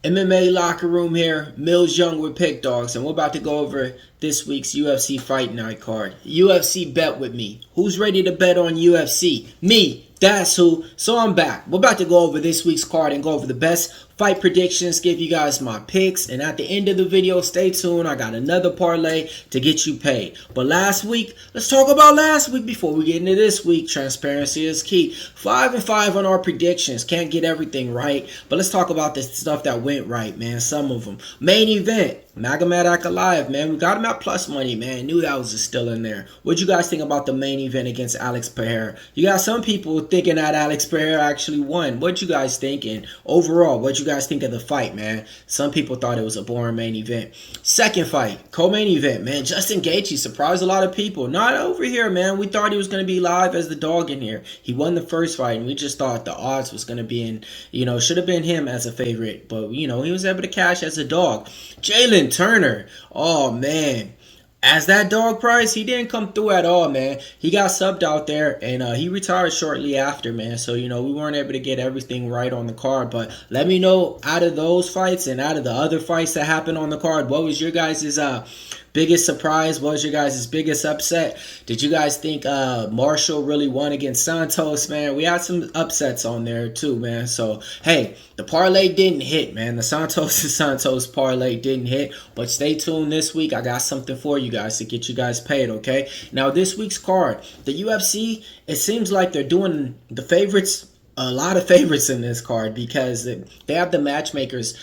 MMA locker room here, Millz Young with Pick Dawgz, and we're about to go over this week's UFC Fight Night card. UFC bet with me. Who's ready to bet on UFC? Me. That's who. So I'm back. We're about to go over this week's card and go over the best fight predictions, give you guys my picks, and at the end of the video, stay tuned. I got another parlay to get you paid. But last week, let's talk about last week before we get into this week. Transparency is key. 5-5 on our predictions. Can't get everything right, but let's talk about the stuff that went right, man. Some of them. Main event. Magomed alive, man. We got him at plus money, man. Knew that was still in there. What'd you guys think about the main event against Alex Pereira? You got some people thinking that Alex Pereira actually won. What you guys thinking? Overall, what you guys think of the fight, man? Some people thought it was a boring main event. Second fight, co-main event, man. Justin Gaethje surprised a lot of people. Not over here, man. We thought he was going to be live as the dog in here. He won the first fight, and we just thought the odds was going to be in, should have been him as a favorite. But, he was able to cash as a dog. Jalen Turner, oh man, as that dog price, he didn't come through at all, man. He got subbed out there, and he retired shortly after, man. So, we weren't able to get everything right on the card. But let me know, out of those fights and out of the other fights that happened on the card, what was your guys' biggest surprise? What was your guys' biggest upset? Did you guys think Marshall really won against Santos, man? We had some upsets on there too, man. So, hey, the parlay didn't hit, man. The Santos parlay didn't hit. But stay tuned this week. I got something for you guys to get you guys paid, okay? Now, this week's card, the UFC, it seems like they're doing the favorites. A lot of favorites in this card because they have the matchmakers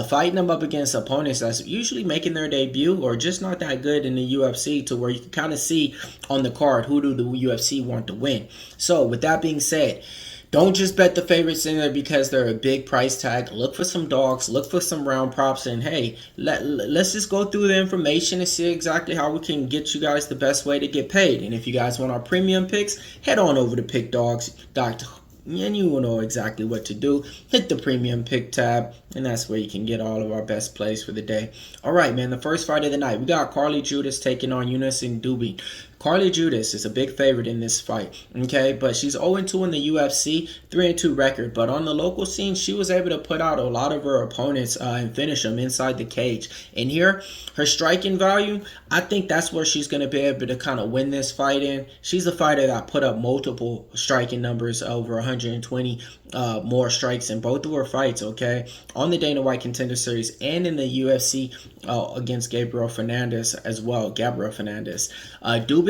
fighting them up against opponents that's usually making their debut or just not that good in the UFC, to where you can kind of see on the card who do the UFC want to win. So with that being said, don't just bet the favorites in there because they're a big price tag. Look for some dogs, look for some round props, and hey, let's just go through the information and see exactly how we can get you guys the best way to get paid. And if you guys want our premium picks, head on over to pickdawgz.com. And you will know exactly what to do. Hit the premium pick tab, and that's where you can get all of our best plays for the day. All right, man, the first fight of the night, we got Carly Judas taking on Eunice Ndubi. Carly Judas is a big favorite in this fight, okay? But she's 0-2 in the UFC, 3-2 record. But on the local scene, she was able to put out a lot of her opponents and finish them inside the cage. And here, her striking value, I think that's where she's going to be able to kind of win this fight in. She's a fighter that put up multiple striking numbers, over 120 more strikes in both of her fights, okay? On the Dana White Contender Series and in the UFC against Gabriel Fernandez as well.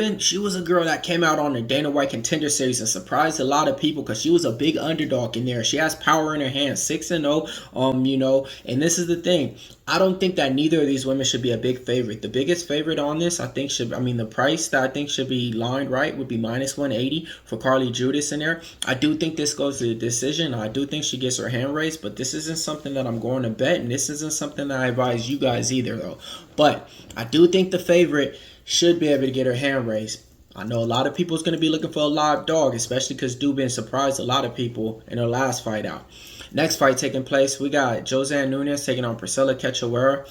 Dubin, she was a girl that came out on the Dana White Contender Series and surprised a lot of people because she was a big underdog in there. She has power in her hands, 6-0, and this is the thing. I don't think that neither of these women should be a big favorite. The biggest favorite on this, the price that I think should be lined right would be -180 for Carly Judas in there. I do think this goes to the decision. I do think she gets her hand raised, but this isn't something that I'm going to bet, and this isn't something that I advise you guys either, though. But I do think the favorite should be able to get her hand raised. I know a lot of people is going to be looking for a live dog, especially because Dubin surprised a lot of people in her last fight out. Next fight taking place, we got Josiane Nunes taking on Priscilla Cachoeira.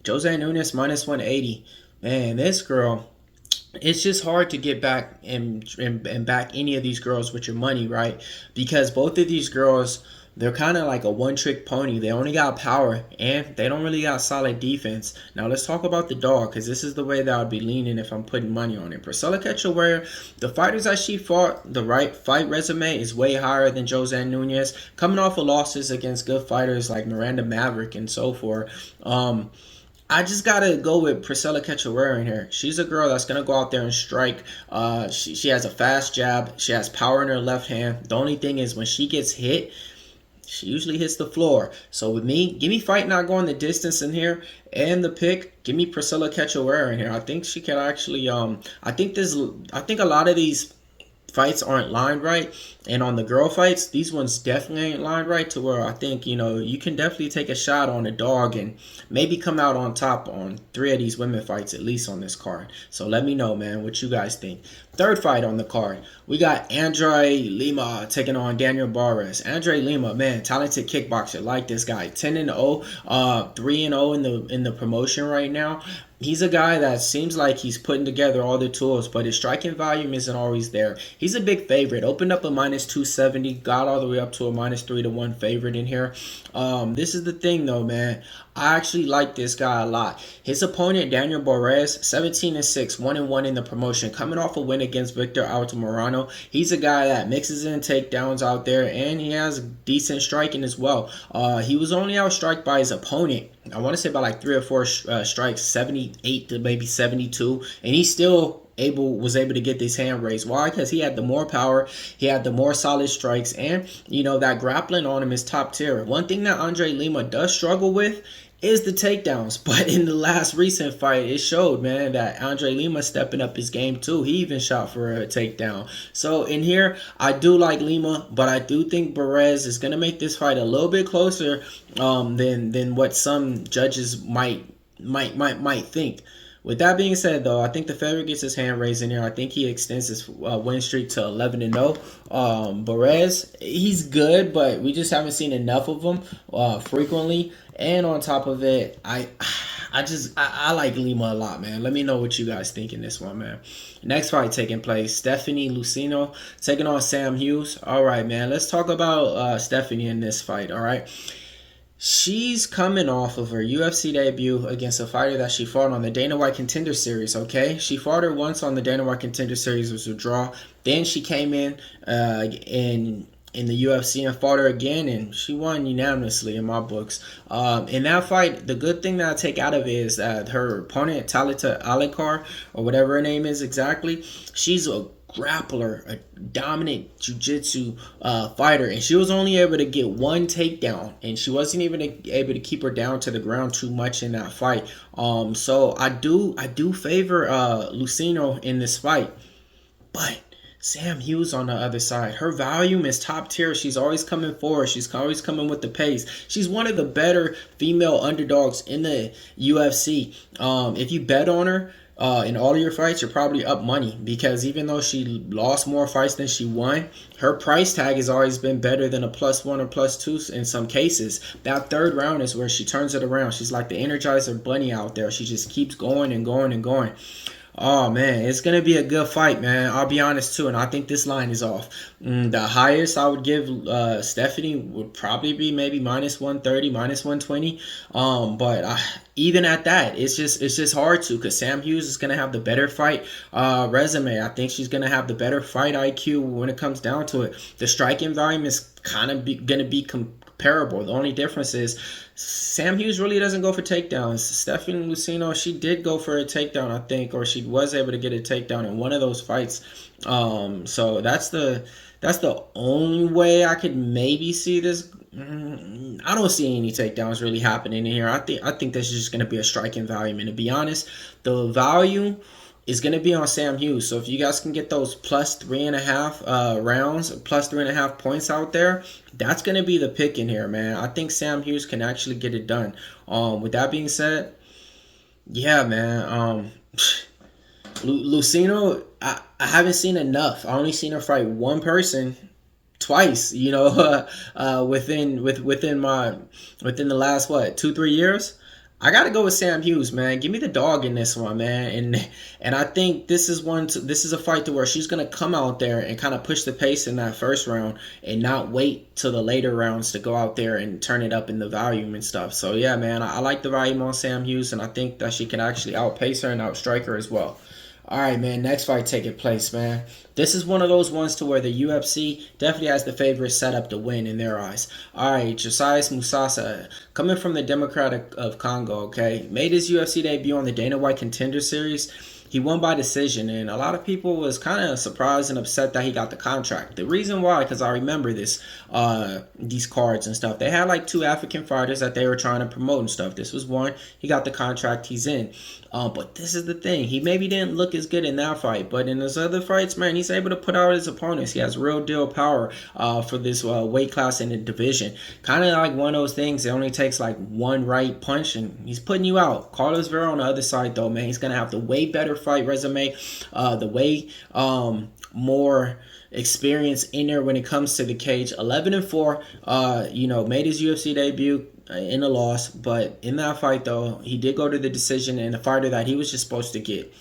Josiane Nunes -180. Man, this girl, it's just hard to get back and back any of these girls with your money, right? Because both of these girls, they're kind of like a one-trick pony. They only got power, and they don't really got solid defense. Now, let's talk about the dog, because this is the way that I'd be leaning if I'm putting money on it. Priscilla Cachoeira, the fighters that she fought, the right fight resume is way higher than Josiane Nunes. Coming off of losses against good fighters like Miranda Maverick and so forth. I just got to go with Priscilla Cachoeira in here. She's a girl that's going to go out there and strike. She has a fast jab. She has power in her left hand. The only thing is when she gets hit, she usually hits the floor. So with me, give me fight not going the distance in here, and the pick, give me Priscilla Cachoeira in here. I think she can actually. I think a lot of these fights aren't lined right, and on the girl fights, these ones definitely ain't lined right, to where I think you can definitely take a shot on a dog and maybe come out on top on 3 of these women fights, at least on this card. So let me know, man, what you guys think. third fight on the card, we got Andre Lima taking on Daniel Barres. Andre Lima, man, talented kickboxer. Like this guy, 10-0, 3-0 in the promotion right now. He's a guy that seems like he's putting together all the tools, but his striking volume isn't always there. He's a big favorite. Opened up a -270, got all the way up to a -3-1 favorite in here. This is the thing though, man. I actually like this guy a lot. His opponent, Daniel Barres, 17-6, 1-1 in the promotion, coming off a win against Victor Altamirano. He's a guy that mixes in takedowns out there, and he has decent striking as well. He was only outstriked by his opponent, I want to say by like 3 or 4 strikes, 78 to maybe 72, and he still was able to get this hand raised. Why? Because he had the more power, he had the more solid strikes, and you know that grappling on him is top tier. One thing that Andre Lima does struggle with is the takedowns, but in the last recent fight, it showed, man, that Andre Lima stepping up his game too. He even shot for a takedown. So in here, I do like Lima, but I do think Barres is gonna make this fight a little bit closer than what some judges might think. With that being said, though, I think the favorite gets his hand raised in here. I think he extends his win streak to 11-0. Barres, he's good, but we just haven't seen enough of him frequently. And on top of it, I like Lima a lot, man. Let me know what you guys think in this one, man. Next fight taking place, Stephanie Lucino taking on Sam Hughes. All right, man. Let's talk about Stephanie in this fight, all right? She's coming off of her UFC debut against a fighter that she fought on the Dana White Contender Series, okay? She fought her once on the Dana White Contender Series, which was a draw. Then she came in the UFC and fought her again, and she won unanimously in my books. In that fight, the good thing that I take out of it is that her opponent, Talita Alikar, or whatever her name is exactly, she's a grappler, a dominant jiu-jitsu fighter, and she was only able to get one takedown, and she wasn't even able to keep her down to the ground too much in that fight. So I do favor Lucino in this fight, but Sam Hughes on the other side, her volume is top tier. She's always coming forward. She's always coming with the pace. She's one of the better female underdogs in the UFC. If you bet on her in all of your fights, you're probably up money, because even though she lost more fights than she won, her price tag has always been better than a +1 or +2 in some cases. That third round is where she turns it around. She's like the Energizer Bunny out there. She just keeps going and going and going. Oh, man, it's going to be a good fight, man. I'll be honest, too, and I think this line is off. The highest I would give Stephanie would probably be maybe -130, -120. But even at that, it's just hard to, because Sam Hughes is going to have the better fight resume. I think she's going to have the better fight IQ when it comes down to it. The striking volume is kind of going to be comparable. The only difference is Sam Hughes really doesn't go for takedowns. Stephanie Lucino, she did go for a takedown, I think, or she was able to get a takedown in one of those fights. So that's the only way I could maybe see this. I don't see any takedowns really happening in here. I think this is just going to be a striking volume, and to be honest, the value is going to be on Sam Hughes. So if you guys can get those +3.5 rounds, +3.5 points out there, that's going to be the pick in here, man. I think Sam Hughes can actually get it done. With that being said, yeah, man. Lucino, I haven't seen enough. I only seen her fight one person twice, you know, within the last 2-3 years. I gotta go with Sam Hughes, man. Give me the dog in this one, man. And I think this is a fight to where she's gonna come out there and kind of push the pace in that first round and not wait till the later rounds to go out there and turn it up in the volume and stuff. So yeah, man, I like the volume on Sam Hughes, and I think that she can actually outpace her and outstrike her as well. All right, man, next fight taking place, man. This is one of those ones to where the UFC definitely has the favorite set up to win in their eyes. All right, Josias Musasa, coming from the Democratic of Congo, okay, made his UFC debut on the Dana White Contender Series. He won by decision, and a lot of people was kind of surprised and upset that he got the contract. The reason why, because I remember these cards and stuff. They had like 2 African fighters that they were trying to promote and stuff. This was one. He got the contract. He's in. But this is the thing. He maybe didn't look as good in that fight, but in his other fights, man, he's able to put out his opponents. He has real deal power for this weight class in the division. Kind of like one of those things. It only takes like one right punch, and he's putting you out. Carlos Vera on the other side, though, man, he's gonna have the way better fight resume, the way more experience in there when it comes to the cage. 11-4, made his UFC debut in a loss, but in that fight though, he did go to the decision in a fighter that he was just supposed to get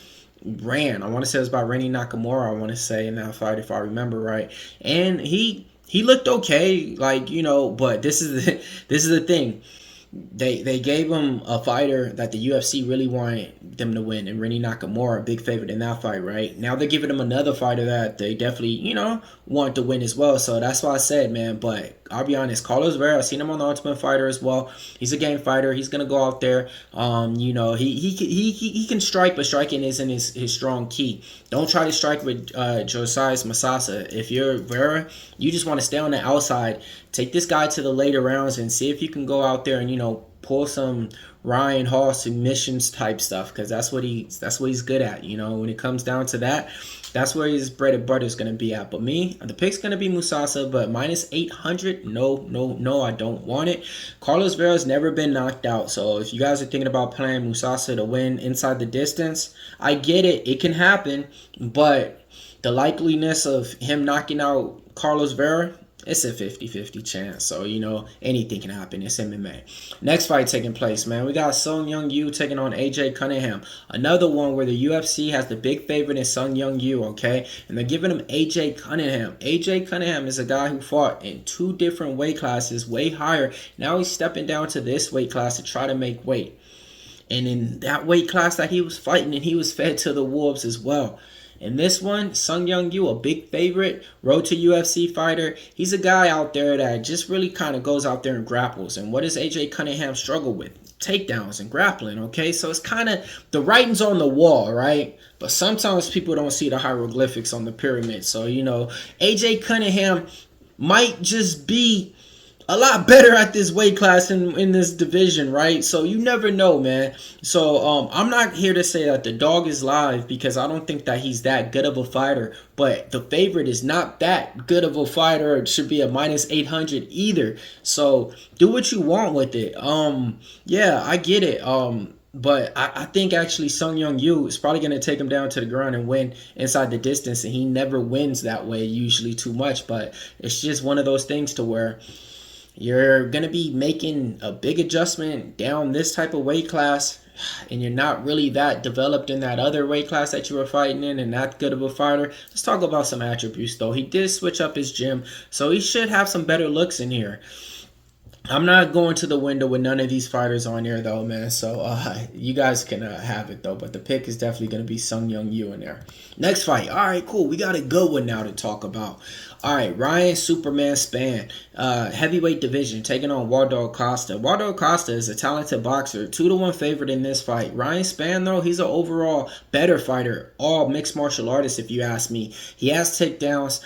ran. I want to say it was by Rennie Nakamura, I want to say, in that fight, if I remember right. And he looked okay, but this is the thing. They gave him a fighter that the UFC really wanted them to win, and Rennie Nakamura, a big favorite in that fight, right? Now they're giving him another fighter that they definitely, want to win as well. So that's why I said, man, but I'll be honest, Carlos Vera, I've seen him on the Ultimate Fighter as well. He's a game fighter. He's gonna go out there. He can strike, but striking isn't his strong key. Don't try to strike with Josiah Masasa. If you're Vera, you just want to stay on the outside. Take this guy to the later rounds and see if you can go out there and pull some Ryan Hall submissions type stuff, because that's what he's good at. When it comes down to that, that's where his bread and butter is going to be at. But me, the pick's going to be Musasa, but minus 800, no, I don't want it. Carlos Vera's never been knocked out, so if you guys are thinking about playing Musasa to win inside the distance, I get it. It can happen, but the likeliness of him knocking out Carlos Vera, it's a 50-50 chance. So, anything can happen. It's MMA. Next fight taking place, man. We got Sung Young Yu taking on AJ Cunningham. Another one where the UFC has the big favorite in Sung Young Yu, okay? And they're giving him AJ Cunningham. AJ Cunningham is a guy who fought in 2 different weight classes, way higher. Now he's stepping down to this weight class to try to make weight. And in that weight class that he was fighting, and he was fed to the wolves as well. In this one, Sung Young Yu, a big favorite, road to UFC fighter. He's a guy out there that just really kind of goes out there and grapples. And what does AJ Cunningham struggle with? Takedowns and grappling, okay? So it's kind of, the writing's on the wall, right? But sometimes people don't see the hieroglyphics on the pyramid. So, AJ Cunningham might just be a lot better at this weight class in this division, right? So you never know, man. So I'm not here to say that the dog is live, because I don't think that he's that good of a fighter. But the favorite is not that good of a fighter. It should be a minus 800 either. So do what you want with it. Yeah, I get it. But I think actually Sung Young Yu is probably going to take him down to the ground and win inside the distance. And he never wins that way usually too much. But it's just one of those things to where you're going to be making a big adjustment down this type of weight class, and you're not really that developed in that other weight class that you were fighting in and that good of a fighter. Let's talk about some attributes, though. He did switch up his gym, so he should have some better looks in here. I'm not going to the window with none of these fighters on here, though, man. So you guys can have it, though. But the pick is definitely going to be Sung Young Yu in there. Next fight. All right, cool. We got a good one now to talk about. All right, Ryan Superman Spann, heavyweight division, taking on Waldo Costa. Waldo Costa is a talented boxer, 2-1 favorite in this fight. Ryan Spann, though, he's an overall better fighter, all mixed martial artist, if you ask me. He has takedowns.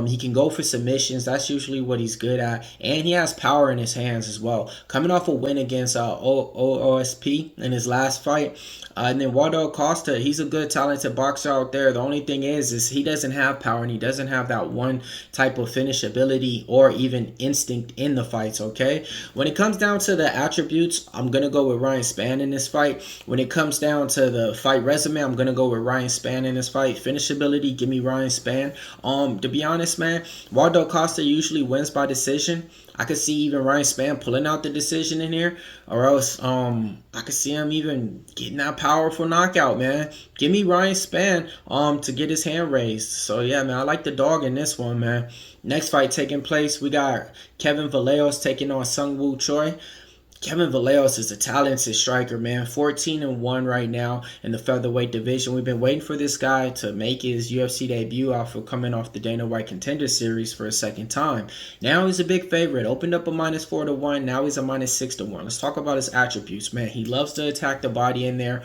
He can go for submissions. That's usually what he's good at. And he has power in his hands as well. Coming off a win against OSP in his last fight. And then Waldo Costa, he's a good, talented boxer out there. The only thing is he doesn't have power, and he doesn't have that one type of finish ability or even instinct in the fights, okay? When it comes down to the attributes, I'm going to go with Ryan Spann in this fight. When it comes down to the fight resume, I'm going to go with Ryan Spann in this fight. Finish ability, give me Ryan Spann. To be honest, man, Waldo Costa usually wins by decision. I could see even Ryan Spann pulling out the decision in here, or else I could see him even getting that powerful knockout, man. Give me Ryan Spann to get his hand raised. So yeah, man, I like the dog in this one, man. Next fight taking place, we got Kevin Vallejos taking on Sung Woo Choi. Kevin Vallejos is a talented striker, man. 14-1 right now in the featherweight division. We've been waiting for this guy to make his UFC debut after coming off the Dana White Contender Series for a second time. Now he's a big favorite. Opened up a minus 4-1. Now he's a minus 6-1. Let's talk about his attributes, man. He loves to attack the body in there.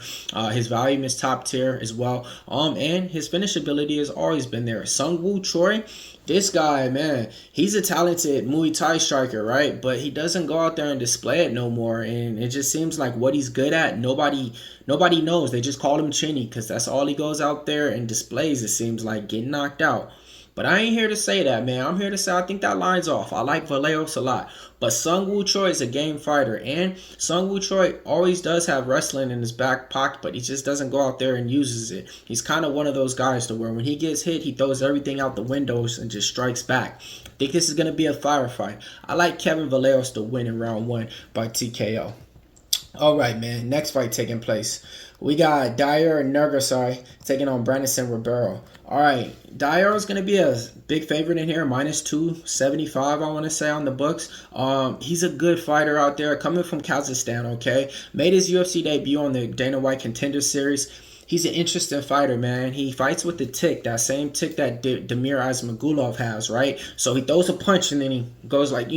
His volume is top tier as well. And his finish ability has always been there. Sung Woo Choi, this guy, man, he's a talented Muay Thai striker, right? But he doesn't go out there and display it no more. And it just seems like what he's good at, nobody knows. They just call him Chinny because that's all he goes out there and displays, it seems like, getting knocked out. But I ain't here to say that, man. I'm here to say I think that line's off. I like Vallejos a lot. But Sung Woo Choi is a game fighter. And Sung Woo Choi always does have wrestling in his back pocket, but he just doesn't go out there and uses it. He's kind of one of those guys to where when he gets hit, he throws everything out the windows and just strikes back. I think this is going to be a firefight. I like Kevin Vallejos to win in round 1 by TKO. All right, man. Next fight taking place. We got Dyer Nergasai taking on Brandon Ribeiro. All right, Dyer is going to be a big favorite in here, minus 275, I want to say, on the books. He's a good fighter out there, coming from Kazakhstan, okay? Made his UFC debut on the Dana White Contender Series. He's an interesting fighter, man. He fights with the tick, that same tick that Damir Ismagulov has, right? So he throws a punch and then he goes like,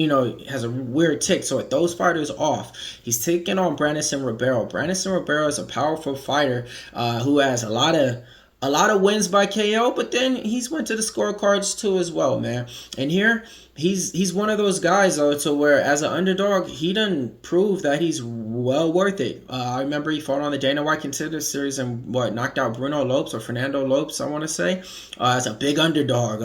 has a weird tick. So it throws fighters off. He's taking on Brandon Ribeiro. Brandon Ribeiro is a powerful fighter who has a lot of wins by KO, but then he's went to the scorecards too as well, man. And here, he's one of those guys, though, to where as an underdog, he done prove that he's well worth it. I remember he fought on the Dana White Contender Series and knocked out Bruno Lopes or Fernando Lopes, I want to say, as a big underdog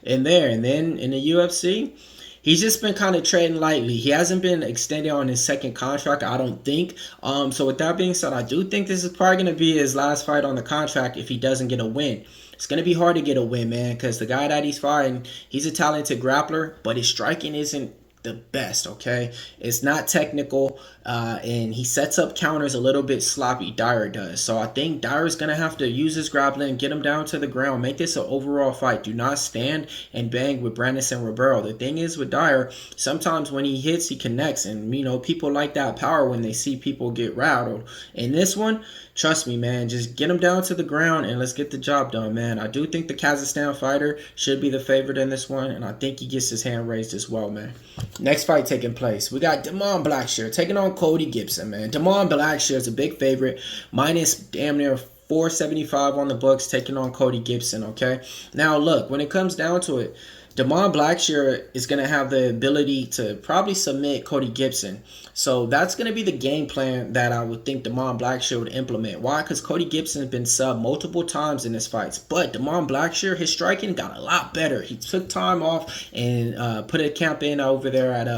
in there. And then in the UFC, he's just been kind of treading lightly. He hasn't been extended on his second contract, I don't think. So with that being said, I do think this is probably going to be his last fight on the contract if he doesn't get a win. It's going to be hard to get a win, man, because the guy that he's fighting, he's a talented grappler, but his striking isn't the best, okay? It's not technical, and he sets up counters a little bit sloppy, Dyer does. So I think Dyer's going to have to use his grappling and get him down to the ground. Make this an overall fight. Do not stand and bang with Brandon Ribeiro. The thing is with Dyer, sometimes when he hits, he connects, and, people like that power when they see people get rattled. In this one, trust me, man, just get him down to the ground and let's get the job done, man. I do think the Kazakhstan fighter should be the favorite in this one, and I think he gets his hand raised as well, man. Next fight taking place. We got Damon Blackshear taking on Cody Gibson, man. Damon Blackshear is a big favorite, minus damn near 475 on the books, taking on Cody Gibson, okay? Now, look, when it comes down to it, Damon Blackshear is going to have the ability to probably submit Cody Gibson. So that's going to be the game plan that I would think Damon Blackshear would implement. Why? Because Cody Gibson has been subbed multiple times in his fights. But Damon Blackshear, his striking got a lot better. He took time off and put a camp in over there at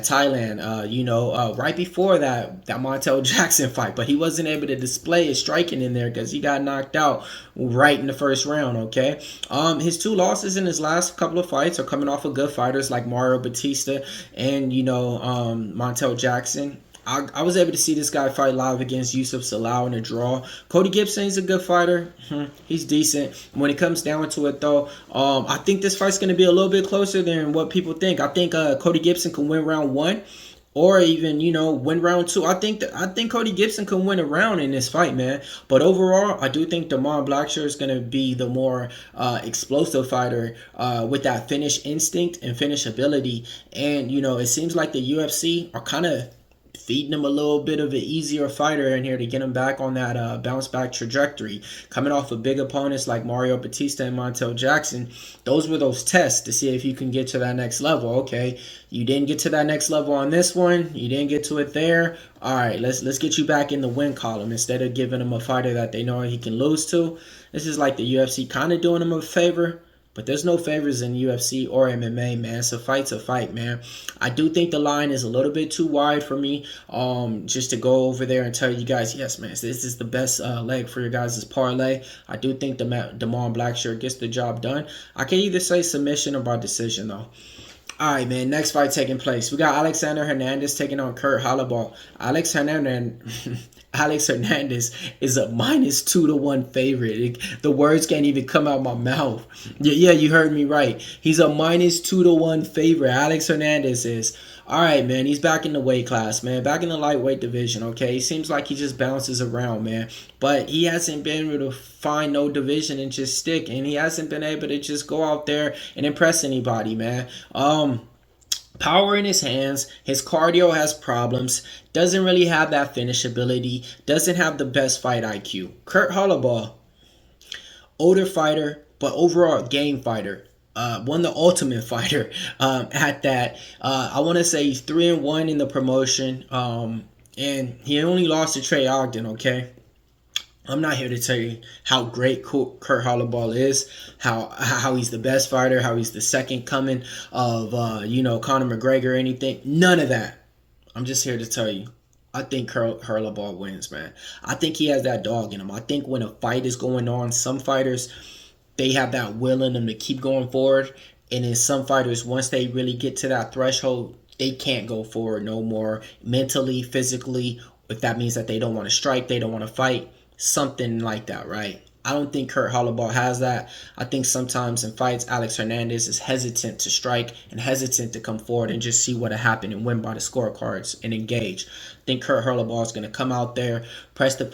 Thailand, right before that Montel Jackson fight, but he wasn't able to display his striking in there because he got knocked out right in the first round, okay? His 2 losses in his last couple of fights are coming off of good fighters like Mario Batista and, Montel Jackson. I was able to see this guy fight live against Yusuf Salau in a draw. Cody Gibson is a good fighter. He's decent. When it comes down to it, though, I think this fight's going to be a little bit closer than what people think. I think Cody Gibson can win round 1 or even, win round 2. I think Cody Gibson can win a round in this fight, man. But overall, I do think Damon Blackshear is going to be the more explosive fighter with that finish instinct and finish ability. And, it seems like the UFC are kind of feeding him a little bit of an easier fighter in here to get him back on that bounce back trajectory. Coming off of big opponents like Mario Batista and Montel Jackson, those were those tests to see if you can get to that next level. Okay, you didn't get to that next level on this one. You didn't get to it there. All right, let's get you back in the win column instead of giving him a fighter that they know he can lose to. This is like the UFC kind of doing him a favor. But there's no favors in UFC or MMA, man. So fight's a fight, man. I do think the line is a little bit too wide for me. Just to go over there and tell you guys, yes, man, this is the best leg for your guys' parlay. I do think Damon Blackshear gets the job done. I can either say submission or by decision, though. All right, man, next fight taking place. We got Alexander Hernandez taking on Kurt Holobaugh. Alex Hernandez is a minus 2-1 favorite. The words can't even come out my mouth. Yeah, you heard me right. He's a minus 2-1 favorite. Alex Hernandez is. All right, man, he's back in the weight class, man. Back in the lightweight division, okay? He seems like he just bounces around, man. But he hasn't been able to find no division and just stick. And he hasn't been able to just go out there and impress anybody, man. Power in his hands. His cardio has problems. Doesn't really have that finish ability. Doesn't have the best fight IQ. Kurt Holobaugh, older fighter, but overall game fighter. Won the Ultimate Fighter at that. I want to say he's 3-1 in the promotion. And he only lost to Trey Ogden, okay? I'm not here to tell you how great Kurt Holloway is, how he's the best fighter, how he's the second coming of Conor McGregor or anything. None of that. I'm just here to tell you, I think Kurt Holloway wins, man. I think he has that dog in him. I think when a fight is going on, some fighters, they have that will in them to keep going forward. And then some fighters, once they really get to that threshold, they can't go forward no more mentally, physically. If that means that they don't want to strike, they don't want to fight, something like that, right? I don't think Kurt Holloway has that. I think sometimes in fights, Alex Hernandez is hesitant to strike and hesitant to come forward and just see what'll happen and win by the scorecards and engage. I think Kurt Holloway is going to come out there, push the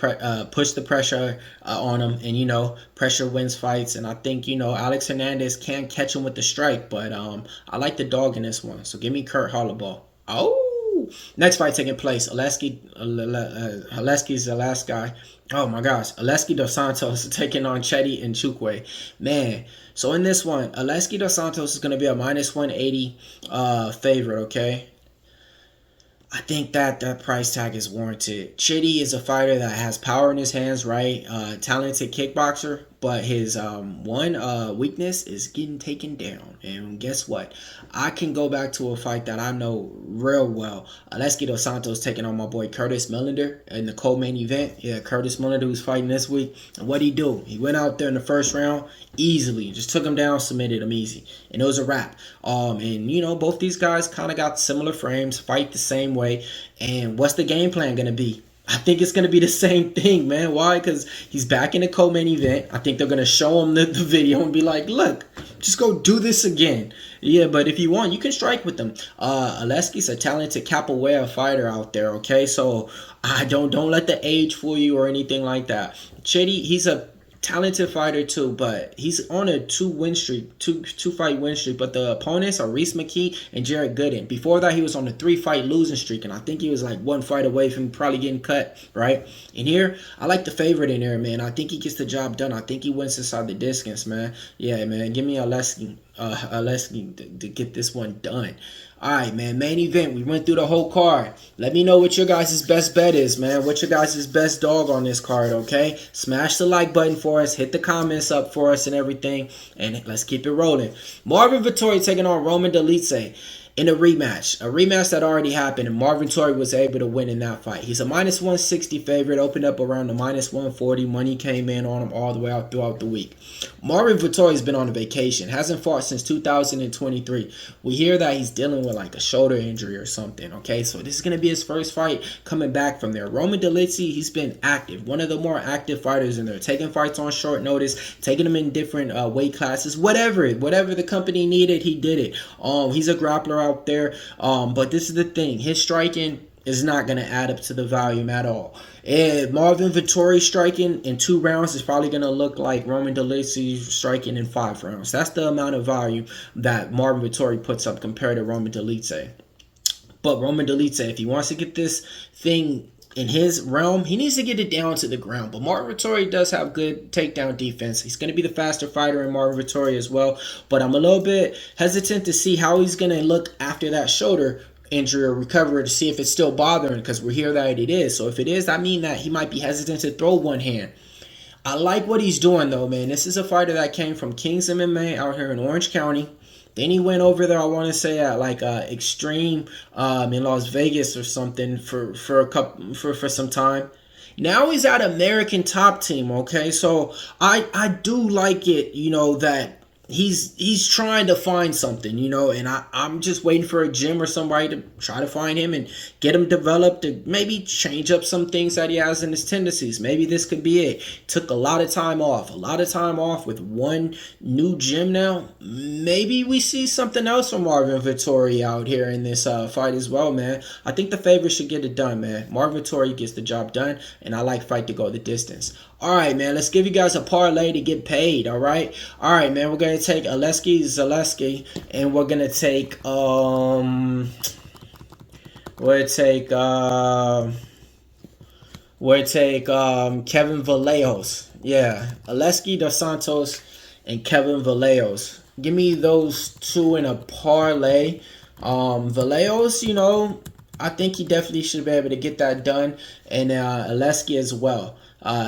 pressure on him, and pressure wins fights. And I think Alex Hernandez can catch him with the strike, but I like the dog in this one. So give me Kurt Holloway. Oh. Next fight taking place, Aleksei is the last guy. Oh my gosh, Aleksei Dos Santos taking on Chetty and Chukwe. Man, so in this one, Aleksei Dos Santos is going to be a minus 180 favorite, okay? I think that price tag is warranted. Chitty is a fighter that has power in his hands, right? Talented kickboxer, but his one weakness is getting taken down. And guess what? I can go back to a fight that I know real well. Aleksei Dos Santos taking on my boy Curtis Millender in the co-main event. Yeah, Curtis Millender who's fighting this week. And what'd he do? He went out there in the first round easily, just took him down, submitted him easy, and it was a wrap. And both these guys kind of got similar frames, fight the same way. And what's the game plan gonna be? I think it's going to be the same thing, man. Why? Because he's back in the co-main event. I think they're going to show him the video and be like, look, just go do this again. Yeah, but if you want, you can strike with them. Aleskei's a talented capoeira fighter out there, okay? So don't let the age fool you or anything like that. Chitty, he's a talented fighter too, but he's on a two fight win streak. But the opponents are Reese McKee and Jared Gooden. Before that, he was on a 3-fight losing streak, and I think he was like one fight away from probably getting cut, right? And here, I like the favorite in there, man. I think he gets the job done. I think he wins inside the distance, man. Yeah, man. Give me Aleksei to get this one done. All right, man. Main event. We went through the whole card. Let me know what your guys' best bet is, man. What your guys' best dog on this card, okay? Smash the like button for us. Hit the comments up for us and everything. And let's keep it rolling. Marvin Vettori taking on Roman Dolidze in a rematch. A rematch that already happened, and Marvin Vettori was able to win in that fight. He's a minus 160 favorite. Opened up around the minus 140. Money came in on him all the way out throughout the week. Marvin Vettori has been on a vacation. Hasn't fought since 2023. We hear that he's dealing with like a shoulder injury or something, okay? So this is going to be his first fight coming back from there. Roman Dolidze, he's been active. One of the more active fighters in there. Taking fights on short notice. Taking them in different weight classes. Whatever the company needed, he did it. He's a grappler out there. But this is the thing. His striking is not going to add up to the volume at all. And Marvin Vettori striking in 2 rounds is probably going to look like Roman Dolidze striking in 5 rounds. That's the amount of volume that Marvin Vettori puts up compared to Roman Dolidze. But Roman Dolidze, if he wants to get this thing in his realm, he needs to get it down to the ground. But Marvin Vettori does have good takedown defense. He's going to be the faster fighter in Marvin Vettori as well. But I'm a little bit hesitant to see how he's going to look after that shoulder injury or recovery, to see if it's still bothering, because we hear that it is. So if it is, I mean that he might be hesitant to throw one hand. I like what he's doing though, man. This is a fighter that came from Kings MMA out here in Orange County. Then he went over there, I want to say at like Extreme in Las Vegas or something for some time. Now he's at American Top Team, okay? So I do like it, that he's trying to find something, and I'm just waiting for a gym or somebody to try to find him and get him developed, to maybe change up some things that he has in his tendencies. Maybe this could be it. Took a lot of time off with one new gym now. Maybe we see something else from Marvin Vettori out here in this fight as well, man. I think the favorite should get it done, man. Marvin Vettori gets the job done, and I like fight to go the distance. All right, man, let's give you guys a parlay to get paid, all right? All right, man, we're going to take Aleksei, and we're going to take, Kevin Vallejos. Yeah, Aleksei Dos Santos and Kevin Vallejos. Give me those two in a parlay. Vallejos, I think he definitely should be able to get that done, and Aleski as well.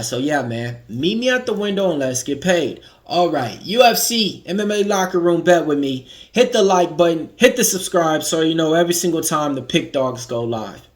So yeah, man, meet me at the window and let's get paid. All right, UFC MMA locker room bet with me. Hit the like button, hit the subscribe, so you know every single time the Pick Dawgz go live.